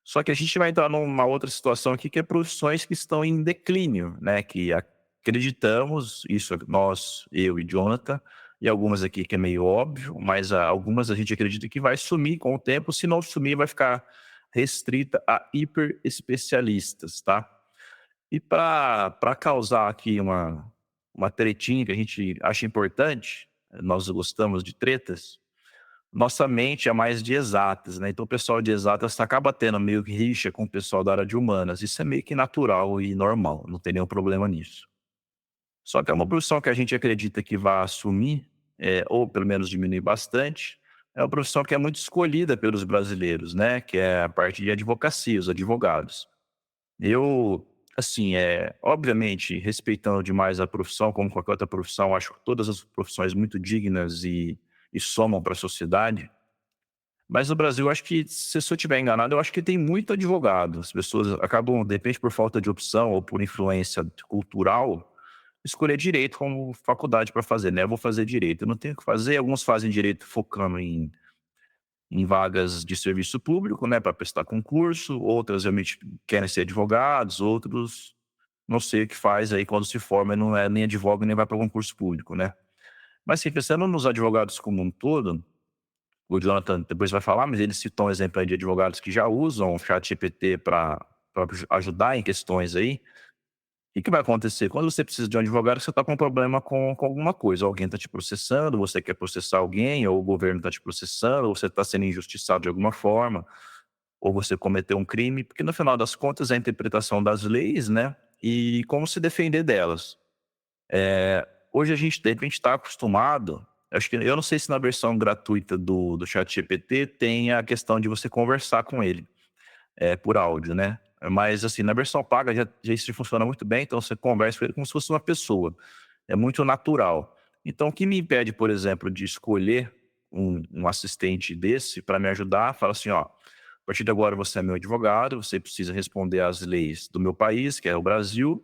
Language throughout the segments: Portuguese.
Só que a gente vai entrar numa outra situação aqui, que é profissões que estão em declínio, né, que acreditamos, isso nós, eu e Jonathan, e algumas aqui que é meio óbvio, mas algumas a gente acredita que vai sumir com o tempo, se não sumir vai ficar restrita a hiper especialistas, tá? E para causar aqui uma tretinha que a gente acha importante, nós gostamos de tretas, nossa mente é mais de exatas, né, então o pessoal de exatas acaba tendo meio que rixa com o pessoal da área de humanas, isso é meio que natural e normal, não tem nenhum problema nisso. Só que é uma profissão que a gente acredita que vai assumir, ou pelo menos diminuir bastante, é uma profissão que é muito escolhida pelos brasileiros, né, que é a parte de advocacia, os advogados. Eu, assim, obviamente, respeitando demais a profissão, como qualquer outra profissão, acho todas as profissões muito dignas e somam para a sociedade. Mas no Brasil, eu acho que, se eu estiver enganado, eu acho que tem muito advogado. As pessoas acabam, de repente, por falta de opção ou por influência cultural, escolher direito como faculdade para fazer, né? Eu vou fazer direito, eu não tenho o que fazer. Alguns fazem direito focando em vagas de serviço público, né, para prestar concurso, outras realmente querem ser advogados, outros não sei o que faz aí quando se forma e não é nem advoga nem vai para concurso público, né. Mas assim, pensando nos advogados como um todo, o Jonathan depois vai falar, mas ele citou um exemplo aí de advogados que já usam o ChatGPT para ajudar em questões aí. Que vai acontecer? Quando você precisa de um advogado, você está com um problema com alguma coisa, alguém está te processando, você quer processar alguém, ou o governo está te processando, ou você está sendo injustiçado de alguma forma, ou você cometeu um crime, porque no final das contas é a interpretação das leis, né, e como se defender delas. Hoje a gente de repente está acostumado, acho que eu não sei se na versão gratuita do ChatGPT tem a questão de você conversar com ele, por áudio, né. Mas, assim, na versão paga já isso funciona muito bem, então você conversa com ele como se fosse uma pessoa, é muito natural. Então o que me impede, por exemplo, de escolher um assistente desse para me ajudar, fala assim: "Ó, a partir de agora você é meu advogado, você precisa responder às leis do meu país, que é o Brasil",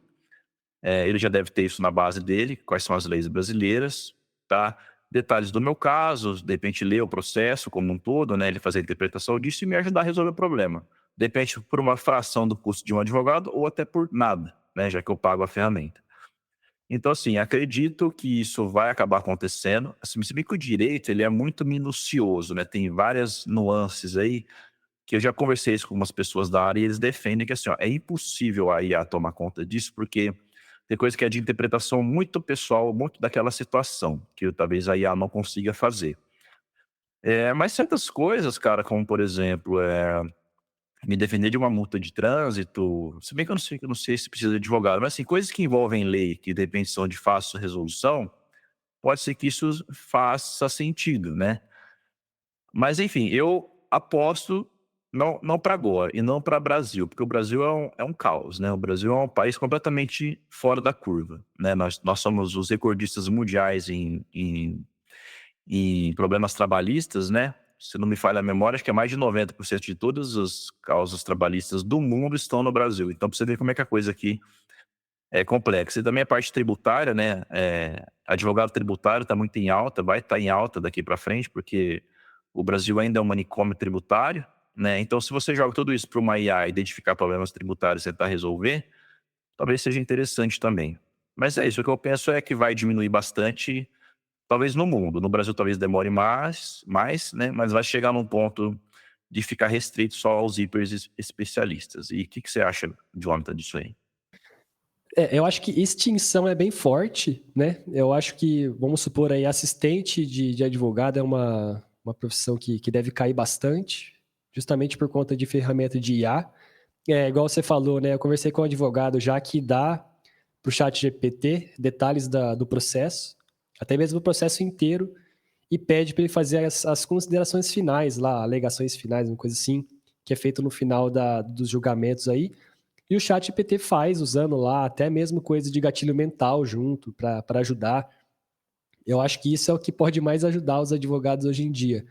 ele já deve ter isso na base dele, quais são as leis brasileiras, tá. Detalhes do meu caso, de repente ler o processo como um todo, né, ele fazer a interpretação disso e me ajudar a resolver o problema. De repente por uma fração do custo de um advogado ou até por nada, né, já que eu pago a ferramenta. Então assim, acredito que isso vai acabar acontecendo, assim, se bem que o direito ele é muito minucioso, né, tem várias nuances aí, que eu já conversei isso com umas pessoas da área e eles defendem que assim, ó, é impossível a IA tomar conta disso, porque tem coisa que é de interpretação muito pessoal, muito daquela situação, que talvez a IA não consiga fazer. Mas certas coisas, cara, como por exemplo, me defender de uma multa de trânsito, se bem que eu não sei se precisa de advogado, mas assim, coisas que envolvem lei, que de repente são de fácil resolução, pode ser que isso faça sentido, né. Mas enfim, eu aposto não para agora e não para Brasil, porque o Brasil é um caos, né, o Brasil é um país completamente fora da curva, né, nós somos os recordistas mundiais em problemas trabalhistas, né, se não me falha a memória, acho que é mais de 90% de todas as causas trabalhistas do mundo estão no Brasil, então pra você ver como é que a coisa aqui é complexa. E também a parte tributária, né, advogado tributário está muito em alta, vai estar em alta daqui para frente, porque o Brasil ainda é um manicômio tributário, né, então se você joga tudo isso para uma IA identificar problemas tributários e tentar resolver, talvez seja interessante também. Mas é isso, o que eu penso é que vai diminuir bastante, talvez no mundo, no Brasil talvez demore mais, né, mas vai chegar num ponto de ficar restrito só aos hiper especialistas. E o que que você acha, Jonathan, disso aí? Eu acho que extinção é bem forte, né? Eu acho que, vamos supor aí, assistente de advogado é uma profissão que deve cair bastante, justamente por conta de ferramenta de IA. Igual você falou, né? Eu conversei com um advogado já que dá para o chat GPT detalhes do processo, até mesmo o processo inteiro, e pede para ele fazer as considerações finais lá, alegações finais, uma coisa assim, que é feito no final dos julgamentos aí. E o chat GPT faz, usando lá até mesmo coisa de gatilho mental junto, para ajudar. Eu acho que isso é o que pode mais ajudar os advogados hoje em dia.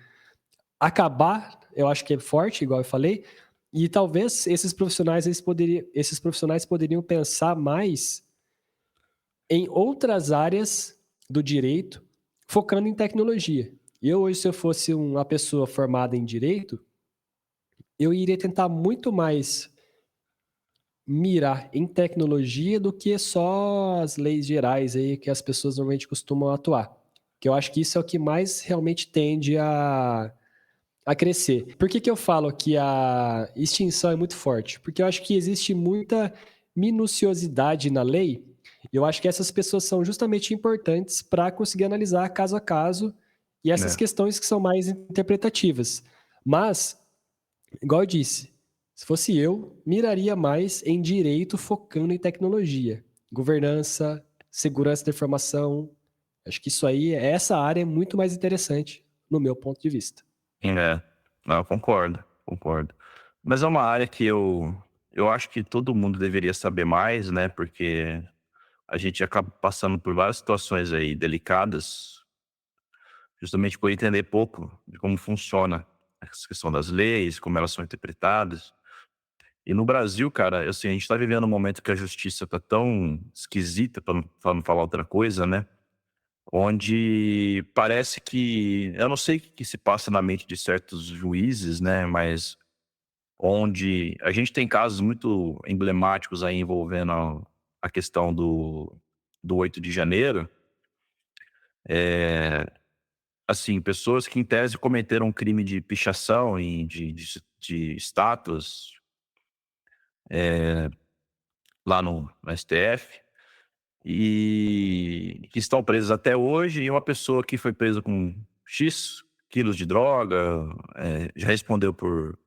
Acabar, eu acho que é forte, igual eu falei, e talvez esses profissionais poderiam pensar mais em outras áreas do direito, focando em tecnologia. Eu hoje, se eu fosse uma pessoa formada em direito, eu iria tentar muito mais mirar em tecnologia do que só as leis gerais aí que as pessoas normalmente costumam atuar. Que eu acho que isso é o que mais realmente tende a crescer. Por que eu falo que a extinção é muito forte? Porque eu acho que existe muita minuciosidade na lei. E eu acho que essas pessoas são justamente importantes para conseguir analisar caso a caso e essas né? questões que são mais interpretativas. Mas, igual eu disse, se fosse eu, miraria mais em direito focando em tecnologia, governança, segurança da informação. Acho que isso aí, essa área é muito mais interessante no meu ponto de vista. É, não, eu concordo, concordo. Mas é uma área que eu acho que todo mundo deveria saber mais, né? Porque a gente acaba passando por várias situações aí delicadas, justamente por entender pouco de como funciona essa questão das leis, como elas são interpretadas. E no Brasil, cara, assim, a gente tá vivendo um momento que a justiça tá tão esquisita, pra não falar outra coisa, né? Onde parece que, eu não sei o que que se passa na mente de certos juízes, né? Mas onde a gente tem casos muito emblemáticos aí envolvendo a questão do 8 de janeiro, eh, assim, pessoas que em tese cometeram um crime de pichação e de estátuas, lá no STF, e que estão presas até hoje, e uma pessoa que foi presa com X quilos de droga, já respondeu por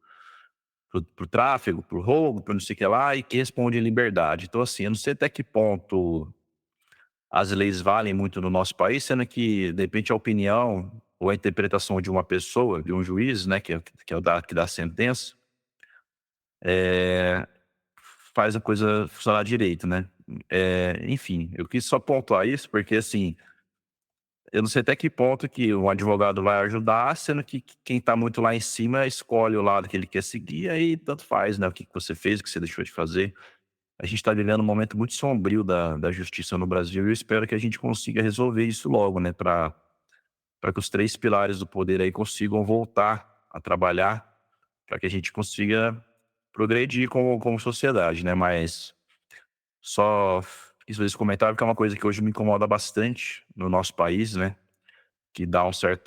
tráfego, por roubo, por não sei o que lá, e que responde em liberdade. Então, assim, eu não sei até que ponto as leis valem muito no nosso país, sendo que, de repente, a opinião ou a interpretação de uma pessoa, de um juiz, né, que é que dá a sentença, eh, faz a coisa funcionar direito, né. Enfim, eu quis só pontuar isso, porque, assim, eu não sei até que ponto que um advogado vai ajudar, sendo que quem está muito lá em cima escolhe o lado que ele quer seguir, aí tanto faz, né, o que que você fez, o que você deixou de fazer. A gente está vivendo um momento muito sombrio da justiça no Brasil e eu espero que a gente consiga resolver isso logo, né, para que os 3 pilares do poder aí consigam voltar a trabalhar, para que a gente consiga progredir como sociedade, né. Mas só quis fazer esse comentário, porque é uma coisa que hoje me incomoda bastante no nosso país, né, que dá uma certa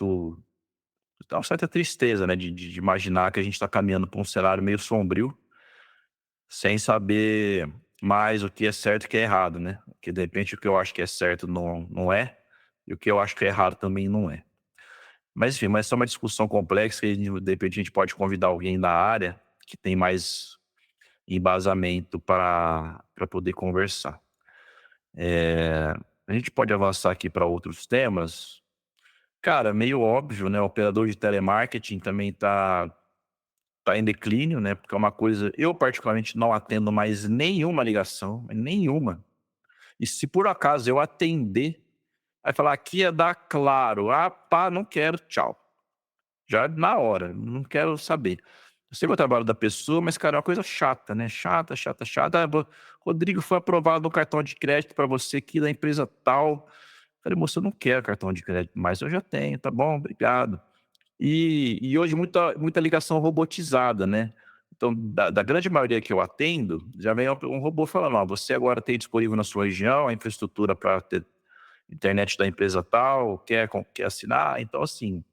tristeza, né, de imaginar que a gente está caminhando para um cenário meio sombrio, sem saber mais o que é certo e o que é errado, né. Porque de repente o que eu acho que é certo não é, e o que eu acho que é errado também não é. Mas enfim, mas essa é uma discussão complexa e de repente a gente pode convidar alguém da área que tem mais embasamento para poder conversar. A gente pode avançar aqui para outros temas. Cara, meio óbvio, né, o operador de telemarketing também tá em declínio, né, porque é uma coisa eu particularmente não atendo mais nenhuma ligação, nenhuma. E se por acaso eu atender, vai falar: "Aqui é da Claro". "Ah, pá, não quero, tchau". Já na hora, não quero saber. Eu sei que é o trabalho da pessoa, mas, cara, é uma coisa chata, né, chata, chata, chata. "Ah, vo Rodrigo, foi aprovado um cartão de crédito para você aqui da empresa tal". Falei: "Moço, eu não quero cartão de crédito mais, eu já tenho, tá bom, obrigado". E hoje muita ligação robotizada, né. Então, da grande maioria que eu atendo, já vem um robô falando: "Ó, você agora tem disponível na sua região a infraestrutura para ter internet da empresa tal, quer assinar?". Então, assim,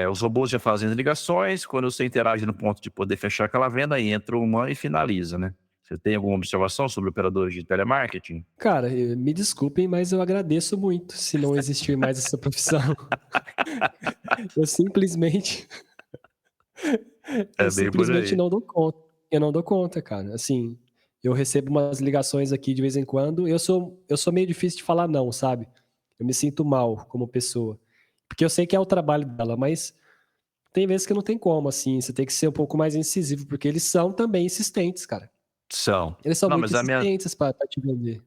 os robôs já fazem as ligações, quando você interage no ponto de poder fechar aquela venda, aí entra o humano e finaliza, né. Você tem alguma observação sobre operadores de telemarketing? Cara, me desculpem, mas eu agradeço muito se não existir mais essa profissão. Eu simplesmente eu É bem por simplesmente aí. não dou conta. Eu não dou conta, cara. Assim, eu recebo umas ligações aqui de vez em quando, eu sou meio difícil de falar não, sabe. Eu me sinto mal como pessoa, porque eu sei que é o trabalho dela, mas tem vezes que não tem como, assim, você tem que ser um pouco mais incisivo, porque eles são também insistentes, cara. São. Eles são Não, muito mas insistentes pra te vender.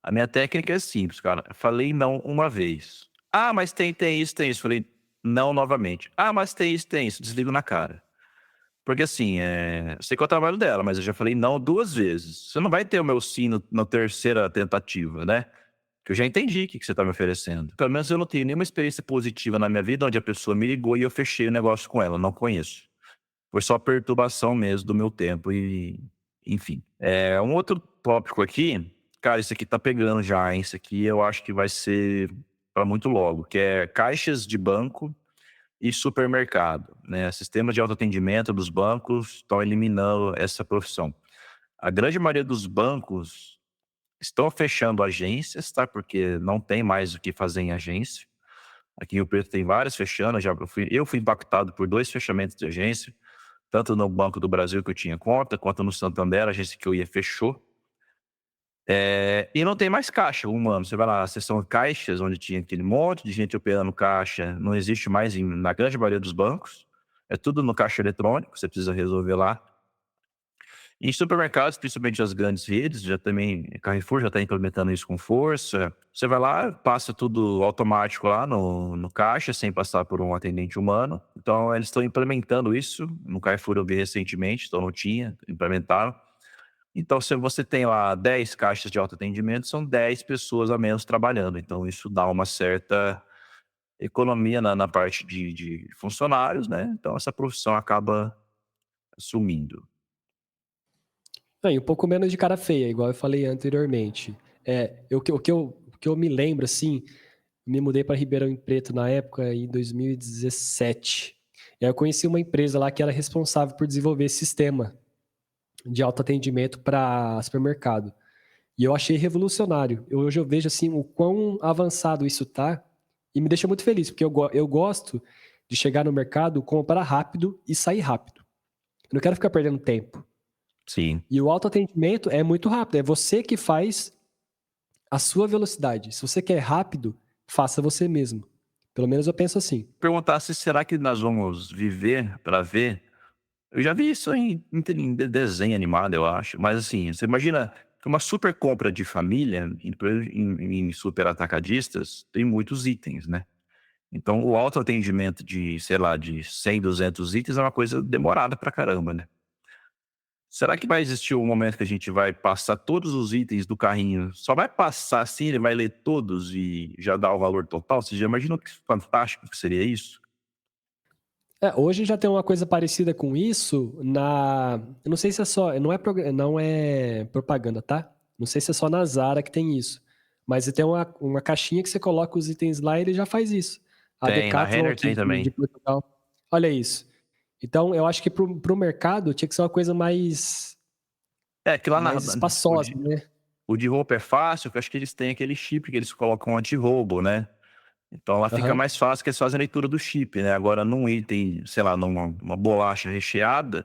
a minha técnica é simples, cara. Falei não uma vez. "Ah, mas tem isso, tem isso". Falei: "Não novamente". "Ah, mas tem isso, tem isso". Desligo na cara. Porque assim, eu sei que é o trabalho dela, mas eu já falei não 2 vezes. Você não vai ter o meu sim no na terceira tentativa, né. Que eu já entendi o que que você tá me oferecendo. Pelo menos eu não tenho nenhuma experiência positiva na minha vida onde a pessoa me ligou e eu fechei o negócio com ela, não conheço. Foi só perturbação mesmo do meu tempo e, enfim. Um outro tópico aqui, cara, isso aqui tá pegando já, hein? Isso aqui eu acho que vai ser para muito logo, que é caixas de banco e supermercado, né? Sistemas de autoatendimento dos bancos estão eliminando essa profissão. A grande maioria dos bancos estão fechando agências, tá? Porque não tem mais o que fazer em agência. Aqui em Rio Preto tem várias fechando, eu fui impactado por 2 fechamentos de agência, tanto no Banco do Brasil que eu tinha conta, quanto no Santander, a agência que eu ia fechou. E não tem mais caixa humano. Você vai lá, a seção caixas, onde tinha aquele monte de gente operando caixa, não existe mais na grande maioria dos bancos. É tudo no caixa eletrônico, você precisa resolver lá. Em supermercados, principalmente as grandes redes, já também, Carrefour já está implementando isso com força. Você vai lá, passa tudo automático lá no caixa, sem passar por um atendente humano. Então, eles estão implementando isso. No Carrefour eu vi recentemente, então não tinha, implementaram. Então, se você tem lá 10 caixas de autoatendimento, são 10 pessoas a menos trabalhando. Então, isso dá uma certa economia na parte de funcionários, né? Então, essa profissão acaba sumindo. Não, e um pouco menos de cara feia, igual eu falei anteriormente. O que eu me lembro, assim, me mudei para Ribeirão Preto na época, em 2017. E aí eu conheci uma empresa lá que era responsável por desenvolver esse sistema de autoatendimento para supermercado. E eu achei revolucionário. Hoje eu vejo assim o quão avançado isso tá e me deixa muito feliz, porque eu gosto de chegar no mercado, comprar rápido e sair rápido. Eu não quero ficar perdendo tempo. Sim. E o autoatendimento é muito rápido, é você que faz a sua velocidade. Se você quer rápido, faça você mesmo. Pelo menos eu penso assim. Perguntar se será que nós vamos viver para ver. Eu já vi isso em desenho animado, eu acho. Mas assim, você imagina que uma super compra de família em super atacadistas tem muitos itens, né? Então o autoatendimento de, sei lá, de 100, 200 itens é uma coisa demorada pra caramba, né? Será que vai existir um momento que a gente vai passar todos os itens do carrinho? Só vai passar assim, ele vai ler todos e já dá o valor total? Você já imaginou que fantástico que seria isso? Hoje já tem uma coisa parecida com isso eu não sei se é só, não é propaganda, tá? Não sei se é só na Zara que tem isso. Mas tem uma caixinha que você coloca os itens lá e ele já faz isso. A Tem, na Decathlon Renner aqui tem de também. Portugal. Olha isso. Então, eu acho que pro mercado tinha que ser uma coisa Que lá mais espaçosa, né? o de roupa é fácil, que eu acho que eles têm aquele chip que eles colocam anti-roubo, né? Então lá fica Aham. mais fácil que eles fazem a leitura do chip, né? Agora num item, sei lá, numa bolacha recheada,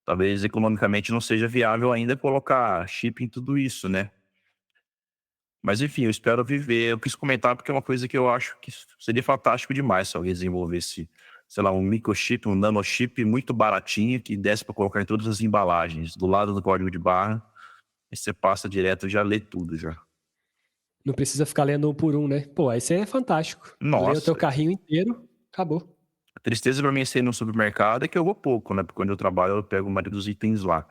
talvez economicamente não seja viável ainda colocar chip em tudo isso, né? Mas enfim, eu espero viver. Eu quis comentar porque é uma coisa que eu acho que seria fantástico demais se alguém desenvolvesse, sei lá, um microchip, um nanochip muito baratinho que desse para colocar em todas as embalagens, do lado do código de barra, e você passa direto e já lê tudo já. Não precisa ficar lendo um por um, né? Pô, aí você é fantástico. Lê o teu Nossa, carrinho inteiro, acabou. a tristeza pra mim é ser ir no supermercado é que eu vou pouco, né? Porque quando eu trabalho eu pego a maioria dos itens lá.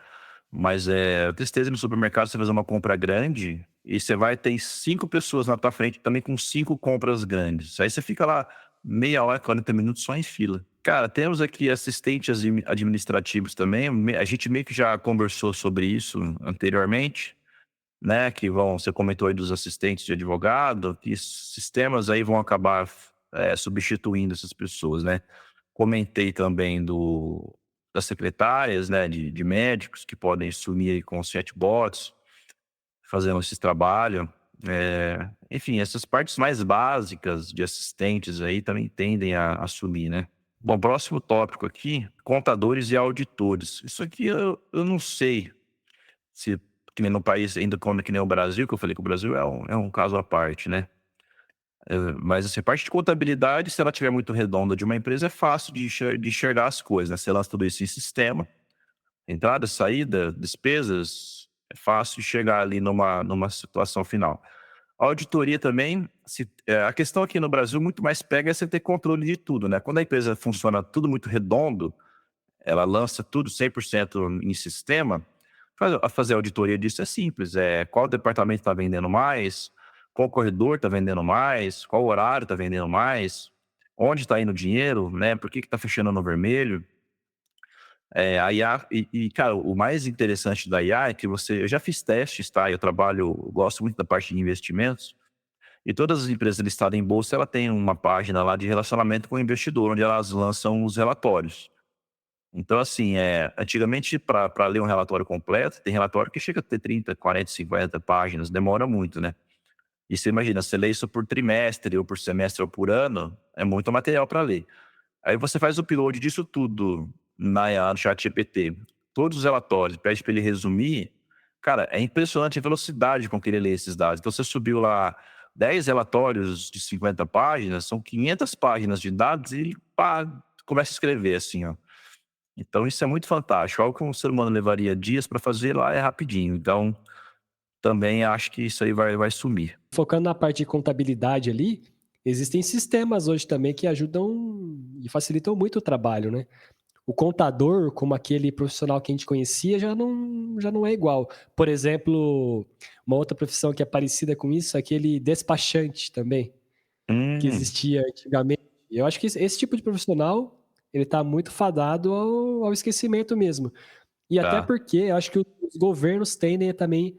Mas a tristeza no supermercado você fazer uma compra grande e você vai ter 5 pessoas na tua frente também com 5 compras grandes. Aí você fica lá meia hora, 40 minutos só em fila. Cara, temos aqui assistentes administrativos também. A gente meio que já conversou sobre isso anteriormente, né? Que você comentou aí dos assistentes de advogado, que sistemas aí vão acabar substituindo essas pessoas, né? Comentei também das secretárias, né, de médicos que podem sumir aí com os chatbots, fazendo esse trabalho. Enfim, essas partes mais básicas de assistentes aí também tendem a sumir, né? Bom, próximo tópico aqui, contadores e auditores. Isso aqui eu não sei se, que nem no país, ainda como que nem o Brasil, que eu falei que o Brasil é um caso à parte, né? Mas assim, a parte de contabilidade, se ela estiver muito redonda de uma empresa, é fácil de enxergar as coisas, né? Você lança tudo isso em sistema, entrada, saída, despesas, é fácil de chegar ali numa situação final. A auditoria também, a questão aqui no Brasil muito mais pega é você ter controle de tudo, né? Quando a empresa funciona tudo muito redondo, ela lança tudo 100% em sistema, fazer auditoria disso é simples, qual departamento está vendendo mais, qual corredor está vendendo mais, qual horário está vendendo mais, onde está indo o dinheiro, né? Por que está fechando no vermelho? A IA cara, o mais interessante da IA é que eu já fiz testes, tá, eu gosto muito da parte de investimentos, e todas as empresas listadas em bolsa, ela tem uma página lá de relacionamento com o investidor, onde elas lançam os relatórios. Então, assim, antigamente para ler um relatório completo, tem relatório que chega a ter 30, 40, 50 páginas, demora muito, né. E você imagina, você lê isso por trimestre ou por semestre ou por ano, é muito material para ler. Aí você faz o upload disso tudo na IA, no ChatGPT, todos os relatórios, pede para ele resumir, cara, é impressionante a velocidade com que ele lê esses dados. Então você subiu lá 10 relatórios de 50 páginas, são 500 páginas de dados e ele, pá, começa a escrever assim, ó. Então isso é muito fantástico, algo que um ser humano levaria dias para fazer, lá é rapidinho. Então, também acho que isso aí vai sumir. Focando na parte de contabilidade ali, existem sistemas hoje também que ajudam e facilitam muito o trabalho, né? O contador, como aquele profissional que a gente conhecia, já não é igual. Por exemplo, uma outra profissão que é parecida com isso, é aquele despachante também, que Hum, existia antigamente. Eu acho que esse tipo de profissional, ele está muito fadado ao esquecimento mesmo. E até tá. porque eu acho que os governos tendem a também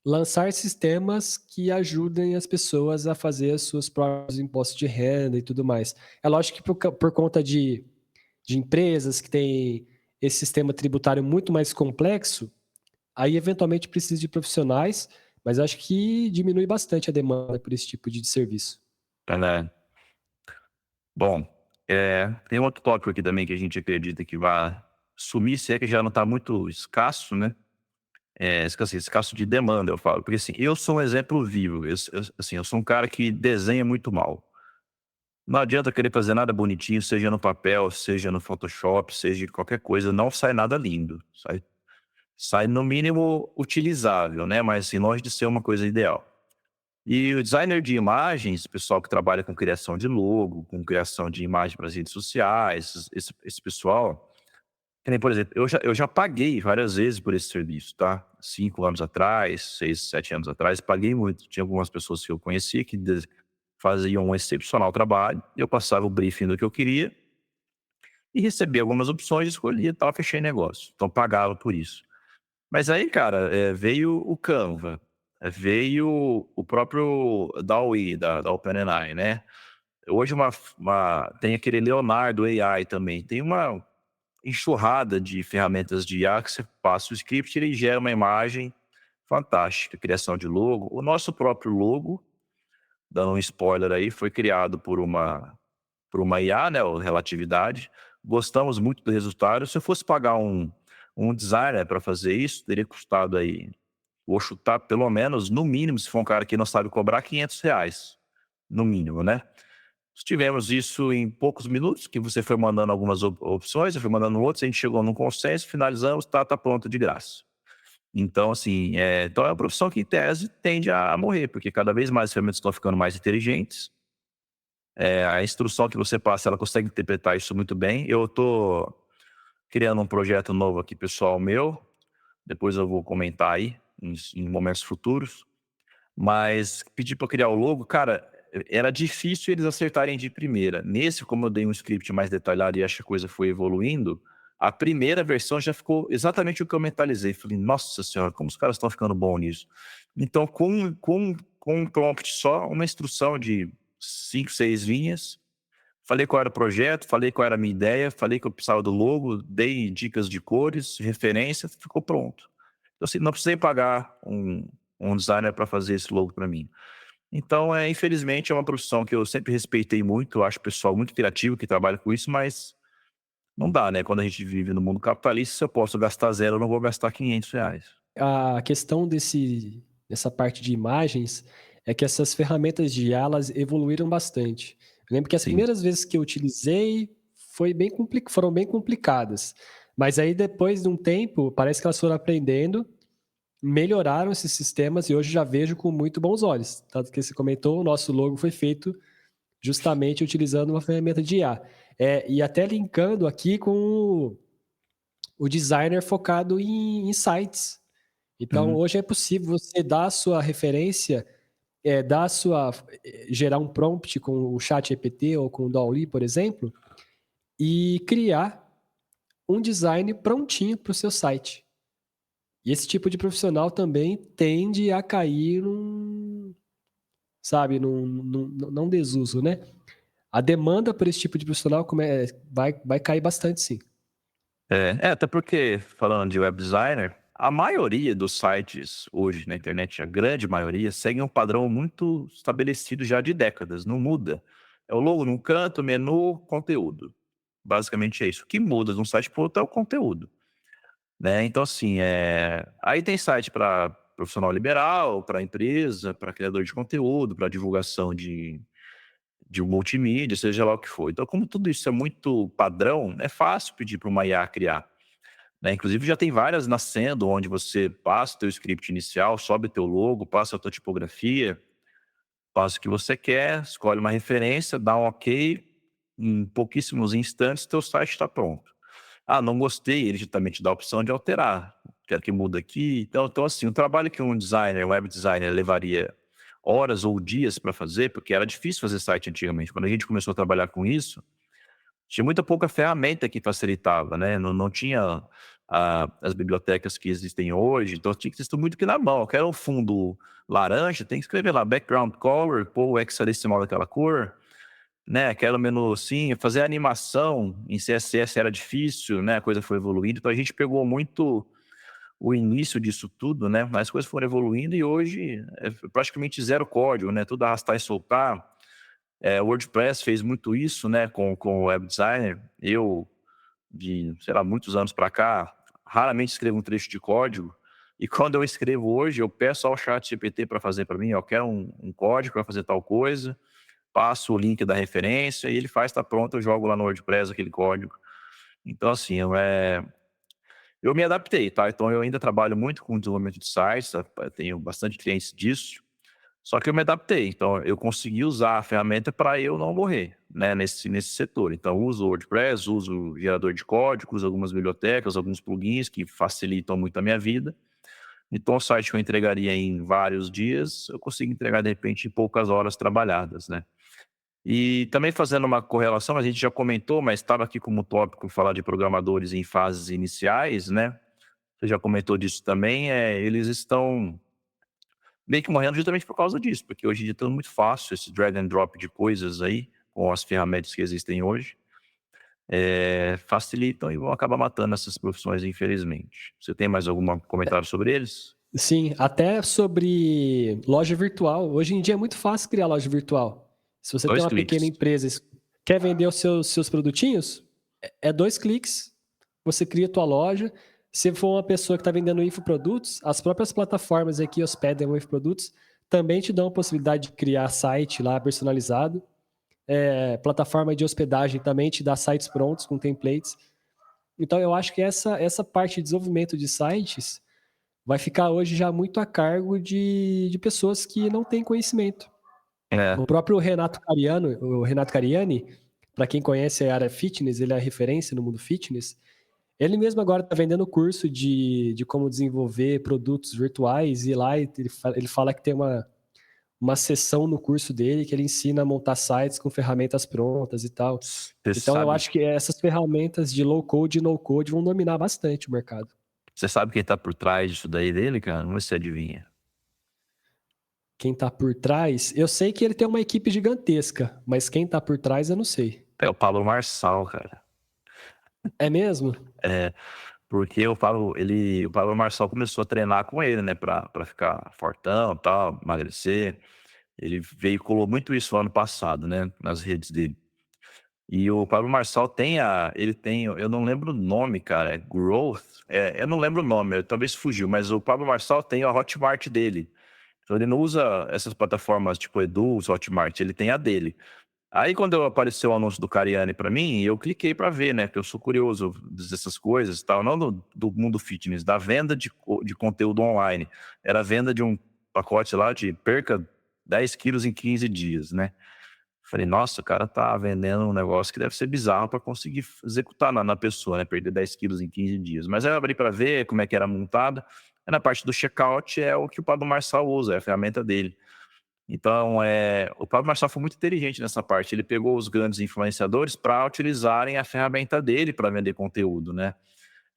lançar sistemas que ajudem as pessoas a fazer os seus próprios impostos de renda e tudo mais. É lógico que por conta de empresas que têm esse sistema tributário muito mais complexo, aí eventualmente precisa de profissionais, mas acho que diminui bastante a demanda por esse tipo de serviço. Né. Bom, tem outro tópico aqui também que a gente acredita que vai sumir, se é que já não está muito escasso, né, escasso de demanda, eu falo, porque assim, eu sou um exemplo vivo, assim, eu sou um cara que desenha muito mal. Não adianta querer fazer nada bonitinho, seja no papel, seja no Photoshop, seja qualquer coisa, não sai nada lindo, sai no mínimo utilizável, né, mas assim, longe de ser uma coisa ideal. E o designer de imagens, pessoal que trabalha com criação de logo, com criação de imagem para as redes sociais, esse pessoal, que nem, por exemplo, eu já paguei várias vezes por esse serviço, tá? 5 anos atrás, 6, 7 anos atrás, paguei muito. Tinha algumas pessoas que eu conhecia que faziam um excepcional trabalho, eu passava o briefing do que eu queria e recebia algumas opções, escolhia e tal, fechei negócio. Então pagava por isso. Mas aí, cara, veio o Canva, veio o próprio DALL-E da OpenAI, né. Hoje tem aquele Leonardo AI também, tem uma enxurrada de ferramentas de IA que você passa o script e ele gera uma imagem fantástica, criação de logo. O nosso próprio logo, dando um spoiler aí, foi criado por uma IA, né, o Relatividade. Gostamos muito do resultado. Se eu fosse pagar um designer para fazer isso, teria custado aí, vou chutar pelo menos, no mínimo, se for um cara que não sabe cobrar, R$ 500, no mínimo, né. Tivemos isso em poucos minutos, que você foi mandando algumas opções, eu fui mandando outras, a gente chegou num consenso, finalizamos, tá pronto de graça. Então, assim, então é uma profissão que, em tese, tende a morrer, porque cada vez mais as ferramentas estão ficando mais inteligentes, a instrução que você passa, ela consegue interpretar isso muito bem. Eu tô criando um projeto novo aqui, pessoal meu, depois eu vou comentar aí, em momentos futuros, mas pedir para criar o logo, cara, era difícil eles acertarem de primeira. Nesse, como eu dei um script mais detalhado e acho que a coisa foi evoluindo, a primeira versão já ficou exatamente o que eu mentalizei. Falei: "Nossa senhora, como os caras estão ficando bom nisso". Então, com um prompt só, uma instrução de 5, 6 linhas, falei qual era o projeto, falei qual era a minha ideia, falei que eu precisava do logo, dei dicas de cores, referências, ficou pronto. Então, assim, não precisei pagar um designer para fazer esse logo para mim. Então, infelizmente, é uma profissão que eu sempre respeitei muito, eu acho o pessoal muito criativo que trabalha com isso, mas não dá, né, quando a gente vive no mundo capitalista, se eu posso gastar zero, eu não vou gastar R$ 500. A questão dessa parte de imagens é que essas ferramentas de IA, elas evoluíram bastante. Eu lembro que as Sim. primeiras vezes que eu utilizei foram bem complicadas, mas aí depois de um tempo, parece que elas foram aprendendo, melhoraram esses sistemas e hoje já vejo com muito bons olhos. Tanto que você comentou, o nosso logo foi feito justamente utilizando uma ferramenta de IA. E até linkando aqui com o designer focado em sites. Então, Uhum. hoje é possível você dar a sua referência, dar a sua gerar um prompt com o ChatGPT ou com o DALL-E, por exemplo, e criar um design prontinho para o seu site. E esse tipo de profissional também tende a cair sabe, num desuso, né? A demanda por esse tipo de profissional vai cair bastante, sim. Até porque, falando de web designer, a maioria dos sites hoje na internet, a grande maioria, seguem um padrão muito estabelecido já de décadas, não muda. É o logo num canto, menu, conteúdo. Basicamente é isso. O que muda de um site para outro é o conteúdo, né? Então, assim, aí tem site para profissional liberal, para empresa, para criador de conteúdo, para divulgação de multimídia, seja lá o que for. Então, como tudo isso é muito padrão, é fácil pedir para uma IA criar, né? Inclusive já tem várias nascendo, onde você passa o teu script inicial, sobe teu logo, passa a tua tipografia, passa o que você quer, escolhe uma referência, dá um ok, em pouquíssimos instantes teu site está pronto. Ah, não gostei, ele também te dá a opção de alterar, quero que muda aqui. Então assim, o trabalho que um designer, web designer levaria horas ou dias para fazer, porque era difícil fazer site antigamente. Quando a gente começou a trabalhar com isso, tinha muita pouca ferramenta que facilitava, né, não tinha as bibliotecas que existem hoje, então tinha que ter tudo muito aqui na mão. Eu quero um fundo laranja, tem que escrever lá background color, pôr o hexadecimal daquela cor, né, quero menu assim, fazer animação em CSS era difícil, né, a coisa foi evoluindo, então a gente pegou muito o início disso tudo, né, mas as coisas foram evoluindo e hoje é praticamente zero código, né, tudo arrastar e soltar. O WordPress fez muito isso, né, com o web designer. Eu, de, sei lá, muitos anos para cá, raramente escrevo um trecho de código. E quando eu escrevo hoje, eu peço ao chat GPT para fazer para mim, eu quero um código para fazer tal coisa, passo o link da referência e ele faz, está pronto, eu jogo lá no WordPress aquele código. Então, assim, eu me adaptei, tá? Então, eu ainda trabalho muito com desenvolvimento de sites, tá? Eu tenho bastante clientes disso. Só que eu me adaptei, então eu consegui usar a ferramenta para eu não morrer, né, nesse setor. Então eu uso o WordPress, uso o gerador de códigos, algumas bibliotecas, alguns plugins que facilitam muito a minha vida. Então o site que eu entregaria em vários dias, eu consigo entregar de repente em poucas horas trabalhadas, né. E também fazendo uma correlação, a gente já comentou, mas estava aqui como tópico falar de programadores em fases iniciais, né. Você já comentou disso também, eles estão meio que morrendo justamente por causa disso, porque hoje em dia é tudo muito fácil, esse drag and drop de coisas aí, com as ferramentas que existem hoje, facilitam e vão acabar matando essas profissões, infelizmente. Você tem mais algum comentário sobre eles? Sim, até sobre loja virtual. Hoje em dia é muito fácil criar loja virtual. Se você tem Dois uma pequena cliques. empresa, quer vender os seus produtinhos, é 2 cliques, você cria a tua loja. Se for uma pessoa que está vendendo infoprodutos, as próprias plataformas aqui hospedam o infoprodutos, também te dão a possibilidade de criar site lá personalizado. Plataforma de hospedagem também te dá sites prontos com templates. Então eu acho que essa parte de desenvolvimento de sites vai ficar hoje já muito a cargo de pessoas que não têm conhecimento. É, O próprio Renato Cariani, para quem conhece a área fitness, ele é a referência no mundo fitness. Ele mesmo agora está vendendo curso de como desenvolver produtos virtuais, e lá ele fala que tem uma sessão no curso dele que ele ensina a montar sites com ferramentas prontas e tal. você Então eu sabe, acho que essas ferramentas de low code e no code vão dominar bastante o mercado. você sabe quem tá por trás disso daí dele, cara? Vamos ver se você adivinha. Quem tá por trás, eu sei que ele tem uma equipe gigantesca, mas quem tá por trás eu não sei. É o Pablo Marçal, cara. É mesmo? É, porque o Pablo Marçal começou a treinar com ele, né, pra ficar fortão, tal, emagrecer. Ele veiculou muito isso ano passado, né, nas redes dele. E o Pablo Marçal ele tem, eu não lembro o nome, cara, é Growth? Eu não lembro o nome, talvez fugiu, mas o Pablo Marçal tem a Hotmart dele. Então ele não usa essas plataformas tipo Edu, Hotmart, ele tem a dele. Aí quando apareceu o anúncio do Cariani pra mim, eu cliquei pra ver, né, porque eu sou curioso dessas coisas e tal, não do mundo fitness, da venda de conteúdo online. Era a venda de um pacote lá de perca 10 quilos em 15 dias, né. Falei: "Nossa, o cara tá vendendo um negócio que deve ser bizarro para conseguir executar na pessoa, né, perder 10 quilos em 15 dias". Mas aí eu abri para ver como é que era montada, aí na parte do checkout é o que o Pablo Marçal usa, é a ferramenta dele. Então, o Pablo Marçal foi muito inteligente nessa parte. Ele pegou os grandes influenciadores para utilizarem a ferramenta dele para vender conteúdo, né?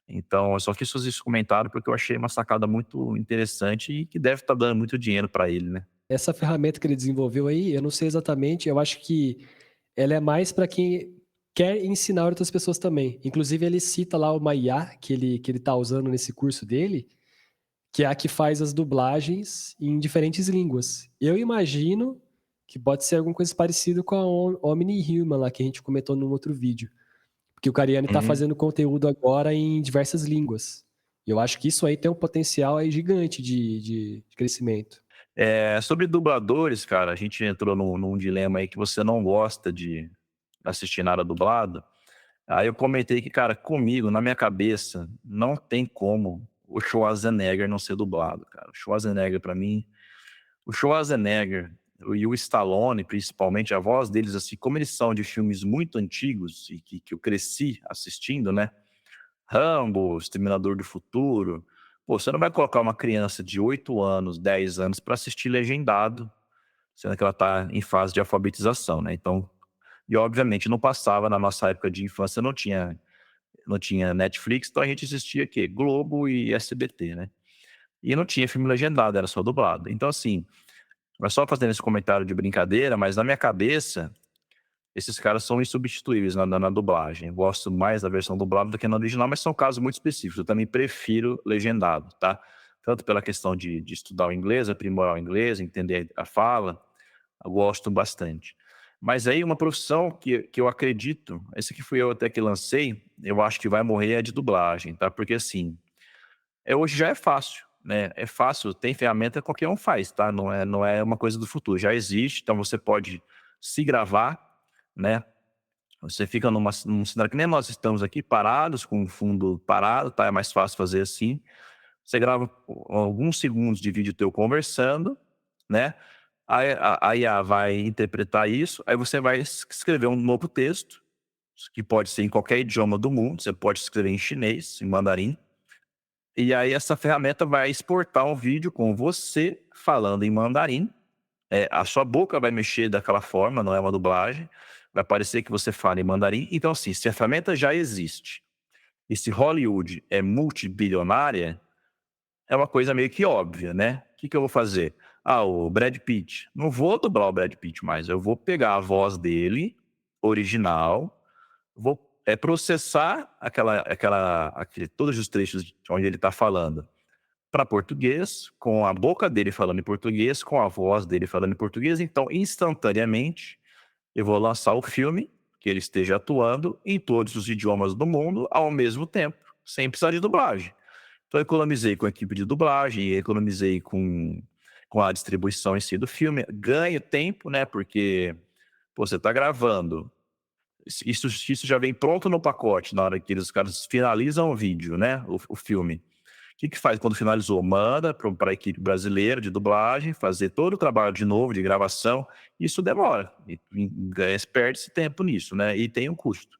Então, eu só quis fazer esse comentário porque eu achei uma sacada muito interessante e que deve estar dando muito dinheiro para ele, né? Essa ferramenta que ele desenvolveu aí, eu não sei exatamente, eu acho que ela é mais para quem quer ensinar outras pessoas também. Inclusive, ele cita lá uma IA que ele tá usando nesse curso dele, que é a que faz as dublagens em diferentes línguas. Eu imagino que pode ser alguma coisa parecida com a Omni Human lá que a gente comentou no outro vídeo. Porque o Cariani está Uhum. fazendo conteúdo agora em diversas línguas. E eu acho que isso aí tem um potencial aí gigante de crescimento. Sobre dubladores, cara, a gente entrou num dilema aí que você não gosta de assistir nada dublado. Aí eu comentei que, cara, comigo, na minha cabeça, não tem como o Schwarzenegger não ser dublado, cara. O Schwarzenegger, pra mim, o Schwarzenegger e o Stallone, principalmente, a voz deles, assim, como eles são de filmes muito antigos e que eu cresci assistindo, né? Rambo, Exterminador do Futuro. Pô, você não vai colocar uma criança de 8 anos, 10 anos pra assistir legendado, sendo que ela tá em fase de alfabetização, né? Então, e obviamente não passava na nossa época de infância, não tinha Netflix, então a gente assistia quê? Globo e SBT, né. E não tinha filme legendado, era só dublado. Então assim, mas só fazendo esse comentário de brincadeira, mas na minha cabeça, esses caras são insubstituíveis na dublagem. Eu gosto mais da versão dublada do que na original, mas são casos muito específicos. Eu também prefiro legendado, tá. Tanto pela questão de estudar o inglês, aprimorar o inglês, entender a fala, eu gosto bastante. Mas aí uma profissão que eu acredito, esse aqui fui eu até que lancei, eu acho que vai morrer é de dublagem, tá? Porque assim, hoje já é fácil, né? É fácil, tem ferramenta, qualquer um faz, tá? Não é uma coisa do futuro, já existe, então você pode se gravar, né? Você fica num cenário que nem nós estamos aqui, parados, com o fundo parado, tá? É mais fácil fazer assim. Você grava alguns segundos de vídeo teu conversando, né? Aí a IA vai interpretar isso, aí você vai escrever um novo texto, que pode ser em qualquer idioma do mundo, você pode escrever em chinês, em mandarim, e aí essa ferramenta vai exportar um vídeo com você falando em mandarim, a sua boca vai mexer daquela forma, não é uma dublagem, vai parecer que você fala em mandarim. Então assim, se a ferramenta já existe, e se Hollywood é multibilionária, é uma coisa meio que óbvia, né. O que que eu vou fazer? Ah, o Brad Pitt, não vou dublar o Brad Pitt mais, eu vou pegar a voz dele, original, vou, processar todos os trechos de onde ele está falando para português, com a boca dele falando em português, com a voz dele falando em português, então instantaneamente eu vou lançar o filme, que ele esteja atuando em todos os idiomas do mundo ao mesmo tempo, sem precisar de dublagem. Então eu economizei com a equipe de dublagem, economizei com a distribuição em si do filme, ganho tempo, né, porque, pô, você tá gravando, isso já vem pronto no pacote na hora que os caras finalizam o vídeo, né, o filme. O que que faz quando finalizou? Manda para a equipe brasileira de dublagem fazer todo o trabalho de novo, de gravação, isso demora, perde-se tempo nisso, né, e tem um custo.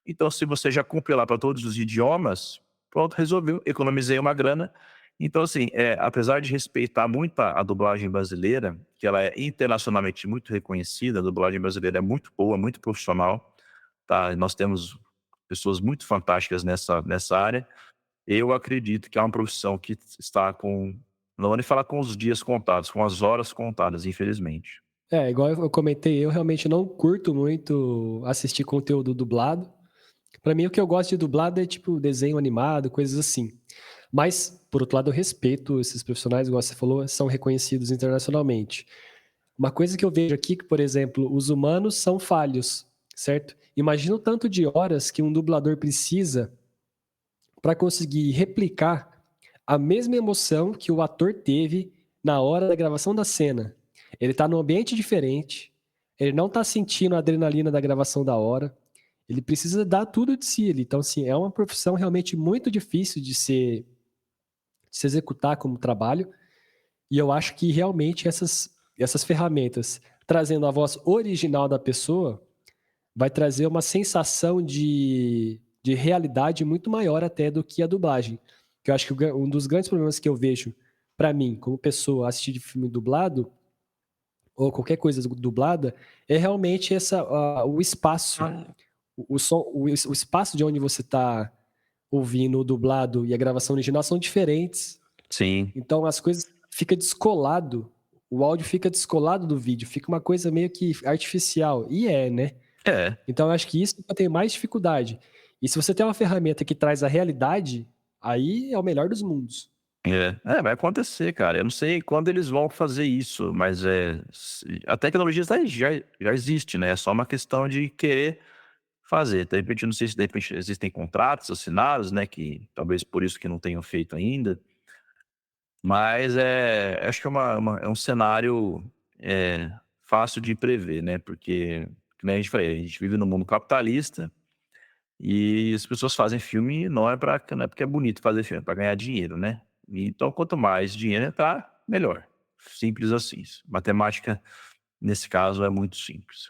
Então, se você já cumpre lá para todos os idiomas, pronto, resolveu, economizei uma grana. Então, assim, apesar de respeitar muito a dublagem brasileira, que ela é internacionalmente muito reconhecida, a dublagem brasileira é muito boa, muito profissional, tá? Nós temos pessoas muito fantásticas nessa área. Eu acredito que é uma profissão que está com, não vou nem falar com os dias contados, com as horas contadas, infelizmente. É, igual eu comentei, eu realmente não curto muito assistir conteúdo dublado. Pra mim, o que eu gosto de dublado é tipo desenho animado, coisas assim. Mas, por outro lado, eu respeito esses profissionais, igual você falou, são reconhecidos internacionalmente. Uma coisa que eu vejo aqui, que, por exemplo, os humanos são falhos, certo? Imagina o tanto de horas que um dublador precisa para conseguir replicar a mesma emoção que o ator teve na hora da gravação da cena. Ele está num ambiente diferente, ele não está sentindo a adrenalina da gravação da hora, ele precisa dar tudo de si. Então, assim, é uma profissão realmente muito difícil de se executar como trabalho, e eu acho que realmente essas ferramentas, trazendo a voz original da pessoa, vai trazer uma sensação de realidade muito maior até do que a dublagem. Que eu acho que um dos grandes problemas que eu vejo para mim, como pessoa, assistir de filme dublado, ou qualquer coisa dublada, é realmente o espaço. Ah, O som, o espaço de onde você está ouvindo o dublado e a gravação original são diferentes. sim, Então as coisas fica descolado, o áudio fica descolado do vídeo, fica uma coisa meio que artificial. E né? é, Então eu acho que isso que eu tenho mais dificuldade. E se você tem uma ferramenta que traz a realidade, aí é o melhor dos mundos. vai acontecer, cara. Eu não sei quando eles vão fazer isso, mas a tecnologia já existe, né? É só uma questão de querer fazer. De repente, eu não sei se de repente existem contratos assinados, né? Que talvez por isso que não tenham feito ainda. Mas acho que é um cenário fácil de prever, né? Porque, como a gente falei, a gente vive num mundo capitalista e as pessoas fazem filme não é porque é bonito fazer filme, é para ganhar dinheiro, né? Então, quanto mais dinheiro entrar, melhor. Simples assim. Matemática, nesse caso, é muito simples.